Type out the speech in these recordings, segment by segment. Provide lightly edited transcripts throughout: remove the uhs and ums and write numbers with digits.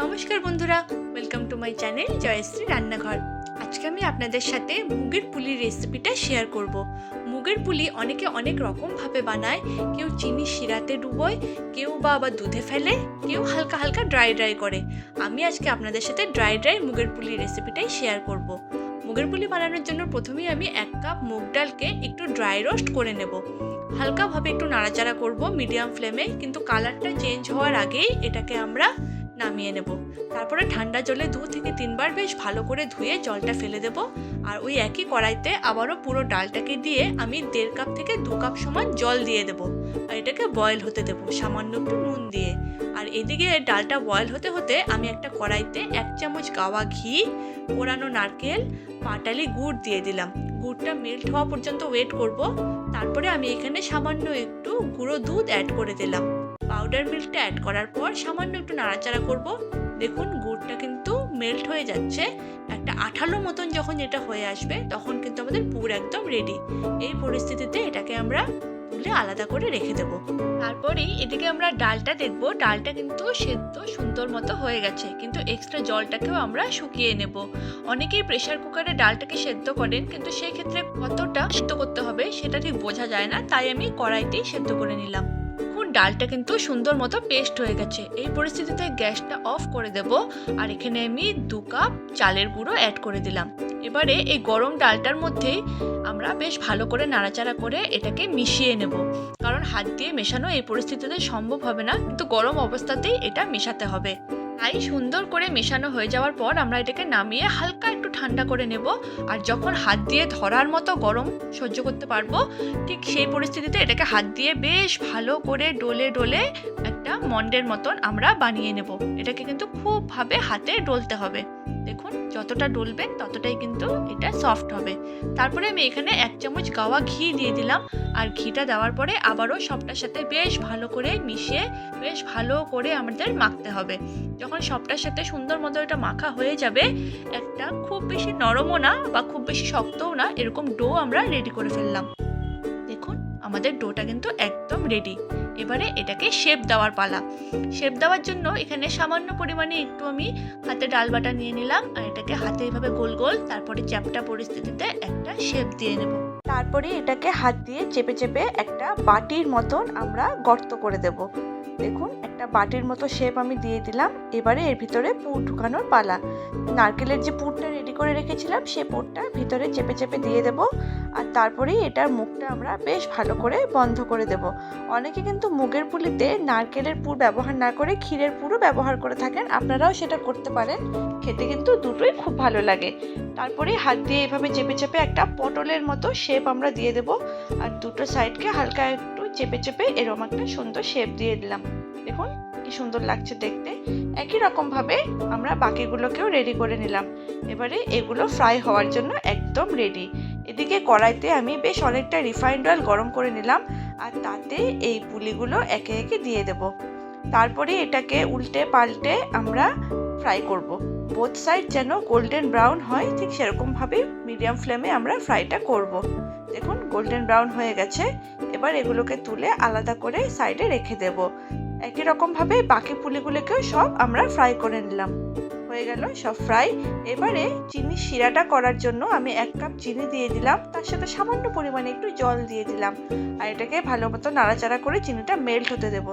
নমস্কার বন্ধুরা, welcome to my channel Joyshree Rannaghar. আজকে আমি আপনাদের সাথে মুগের পুলির রেসিপিটা শেয়ার করব। মুগের পুলি অনেকে অনেক রকমভাবে বানায়। কেউ চিনি শিরাতে ডুবোয়, কেউ বা আবার দুধে ফেলে, কেউ হালকা হালকা ড্রাই করে। আমি আজকে আপনাদের সাথে ড্রাই মুগের পুলির রেসিপিটাই শেয়ার করব। মুগের পুলি বানানোর জন্য প্রথমেই আমি 1 কাপ মুগ ডালকে একটু ড্রাই রোস্ট করে নেব। হালকাভাবে একটু নাড়াচাড়া করব মিডিয়াম ফ্লেমে, কিন্তু কালারটা চেঞ্জ হওয়ার আগেই এটাকে আমরা নামিয়ে নেব। তারপরে ঠান্ডা জলে 2 থেকে 3 বার বেশ ভালো করে ধুয়ে জলটা ফেলে দেব। আর ওই একই কড়াইতে আবারও পুরো ডালটাকে দিয়ে আমি 1.5 কাপ থেকে 2 কাপ সমান জল দিয়ে দেব। আর এটাকে বয়েল হতে দেব সামান্য একটু নুন দিয়ে। আর এদিকে ডালটা বয়েল হতে হতে আমি একটা কড়াইতে 1 চামচ গাওয়া ঘি, কোরানো নারকেল, পাটালি গুড় দিয়ে দিলাম। গুড়টা মেল্ট হওয়া পর্যন্ত ওয়েট করব। তারপরে আমি এখানে সামান্য একটু গুঁড়ো দুধ অ্যাড করে দিলাম। পাউডার মিল্কটা অ্যাড করার পর সামান্য একটু নাড়াচাড়া করব। দেখুন গুড়টা কিন্তু মেল্ট হয়ে যাচ্ছে। একটা আঠালো মতন যখন এটা হয়ে আসবে তখন কিন্তু আমাদের পুর একদম রেডি। এই পরিস্থিতিতে এটাকে আমরা তুলে আলাদা করে রেখে দেব। তারপরেই এদিকে আমরা ডালটা দেখব। ডালটা কিন্তু সেদ্ধ সুন্দর মতো হয়ে গেছে, কিন্তু এক্সট্রা জলটাকেও আমরা শুকিয়ে নেব। অনেকেই প্রেসার কুকারে ডালটাকে সেদ্ধ করেন, কিন্তু সেই ক্ষেত্রে কতটা সেদ্ধ করতে হবে সেটা ঠিক বোঝা যায় না, তাই আমি কড়াইতেই সেদ্ধ করে নিলাম। ডালটা কিন্তু সুন্দর মতো পেস্ট হয়ে গেছে। এই পরিস্থিতিতে গ্যাসটা অফ করে দেব। আর এখানে আমি 2 কাপ চালের গুঁড়ো অ্যাড করে দিলাম। এবারে এই গরম ডালটার মধ্যেই আমরা বেশ ভালো করে নাড়াচাড়া করে এটাকে মিশিয়ে নেব, কারণ হাত দিয়ে মেশানো এই পরিস্থিতিতে সম্ভব হবে না, কিন্তু গরম অবস্থাতেই এটা মেশাতে হবে। তাই সুন্দর করে মেশানো হয়ে যাওয়ার পর আমরা এটাকে নামিয়ে হালকা একটু ঠান্ডা করে নেব। আর যখন হাত দিয়ে ধরার মতো গরম সহ্য করতে পারবো, ঠিক সেই পরিস্থিতিতে এটাকে হাত দিয়ে বেশ ভালো করে ডলে একটা মন্ডের মতন আমরা বানিয়ে নেব। এটাকে কিন্তু খুবভাবে হাতে ডলতে হবে। দেখুন যতটা ডলবেন ততটাই কিন্তু এটা সফট হবে। তারপরে আমি এখানে 1 চামচ গাওয়া ঘি দিয়ে দিলাম। আর ঘিটা দেওয়ার পরে আবারও সবটার সাথে বেশ ভালো করে মিশিয়ে বেশ ভালো করে আমাদের মাখতে হবে। যখন সবটার সাথে সুন্দর মতো এটা মাখা হয়ে যাবে, একটা খুব বেশি নরমও না বা খুব বেশি শক্তও না, এরকম ডো আমরা রেডি করে ফেললাম। দেখুন আমাদের ডোটা কিন্তু একদম রেডি। এবারে এটাকে শেপ দেওয়ার পালা। শেপ দেওয়ার জন্য এখানে সামান্য পরিমাণে একটু আমি হাতে ডাল বাটা নিয়ে নিলাম। আর এটাকে হাতে এইভাবে গোল গোল, তারপরে চ্যাপ্টা পরিস্থিতিতে একটা শেপ দিয়ে নেব। তারপরে এটাকে হাত দিয়ে চেপে একটা বাটির মতন আমরা গর্ত করে দেব। দেখুন একটা বাটির মতো শেপ আমি দিয়ে দিলাম। এবারে এর ভিতরে পুর ঢুকানোর পালা। নারকেলের যে পুরটা রেডি করে রেখেছিলাম সে পুরটা ভিতরে চেপে দিয়ে দেব। আর তারপরেই এটার মুখটা আমরা বেশ ভালো করে বন্ধ করে দেব। অনেকে কিন্তু মুগের পুলিতে নারকেলের পুর ব্যবহার না করে ক্ষীরের পুরও ব্যবহার করে থাকেন, আপনারাও সেটা করতে পারেন। খেতে কিন্তু দুটোই খুব ভালো লাগে। তারপরে হাত দিয়ে এভাবে চেপে একটা পটলের মতো শেপ আমরা দিয়ে দেব। আর দুটো সাইডকে হালকা একটু চেপে এরকম একটা সুন্দর শেপ দিয়ে দিলাম। দেখুন কি সুন্দর লাগছে দেখতে। একই রকম ভাবে আমরা বাকিগুলোকেও রেডি করে নিলাম। এবারে এগুলো ফ্রাই হওয়ার জন্য একদম রেডি। এদিকে কড়াইতে আমি বেশ অনেকটা রিফাইন্ড অয়েল গরম করে নিলাম। আর তাতে এই পুলিগুলো একে একে দিয়ে দেব। তারপরে এটাকে উল্টে পাল্টে আমরা ফ্রাই করব। বোথ সাইড যেন গোল্ডেন ব্রাউন হয়, ঠিক সেরকম ভাবে মিডিয়াম ফ্লেমে আমরা ফ্রাইটা করব। দেখুন গোল্ডেন ব্রাউন হয়ে গেছে। এবার এগুলোকে তুলে আলাদা করে সাইডে রেখে দেব। একই রকম ভাবে বাকি পুলিগুলোকেও সব আমরা ফ্রাই করে নিলাম। হয়ে গেল সব ফ্রাই। এবারে চিনি শিরাটা করার জন্য আমি 1 কাপ চিনি দিয়ে দিলাম, তার সাথে সামান্য পরিমাণে একটু জল দিয়ে দিলাম। আর এটাকে ভালো মতো নাড়াচাড়া করে চিনিটা মেল্ট হতে দেব।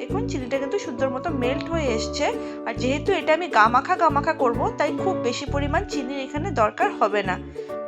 দেখুন চিনিটা কিন্তু সুন্দর মতো মেল্ট হয়ে এসছে। আর যেহেতু এটা আমি গামাখা করব, তাই খুব বেশি পরিমাণ চিনির এখানে দরকার হবে না।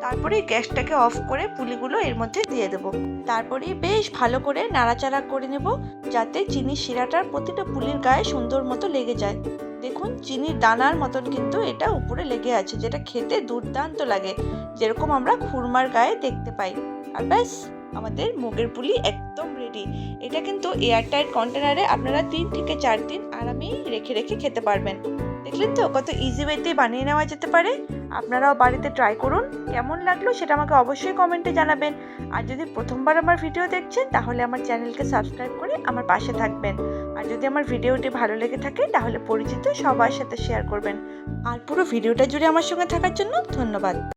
তারপরে গ্যাসটাকে অফ করে পুলিগুলো এর মধ্যে দিয়ে দেব। তারপরে বেশ ভালো করে নাড়াচাড়া করে নেব, যাতে চিনির শিরাটার প্রতিটা পুলির গায়ে সুন্দর মতো লেগে যায়। দেখুন চিনির দানার মতন কিন্তু এটা উপরে লেগে আছে, যেটা খেতে দুর্দান্ত লাগে, যেরকম আমরা খুরমার গায়ে দেখতে পাই। আর ব্যাস আমাদের মুগের পুলি একদম রেডি। এটা কিন্তু এয়ারটাইট কন্টেনারে আপনারা 3 থেকে 4 দিন আরামেই রেখে খেতে পারবেন। দেখলেন তো কত ইজি ওয়েতে বানিয়ে নেওয়া যেতে পারে। আপনারাও বাড়িতে ট্রাই করুন। কেমন লাগলো সেটা আমাকে অবশ্যই কমেন্টে জানাবেন। আর যদি প্রথমবার আমার ভিডিও দেখছেন তাহলে আমার চ্যানেলকে সাবস্ক্রাইব করে আমার পাশে থাকবেন। আর যদি আমার ভিডিওটি ভালো লেগে থাকে তাহলে পরিচিত সবার সাথে শেয়ার করবেন। আর পুরো ভিডিওটা জুড়ে আমার সঙ্গে থাকার জন্য ধন্যবাদ।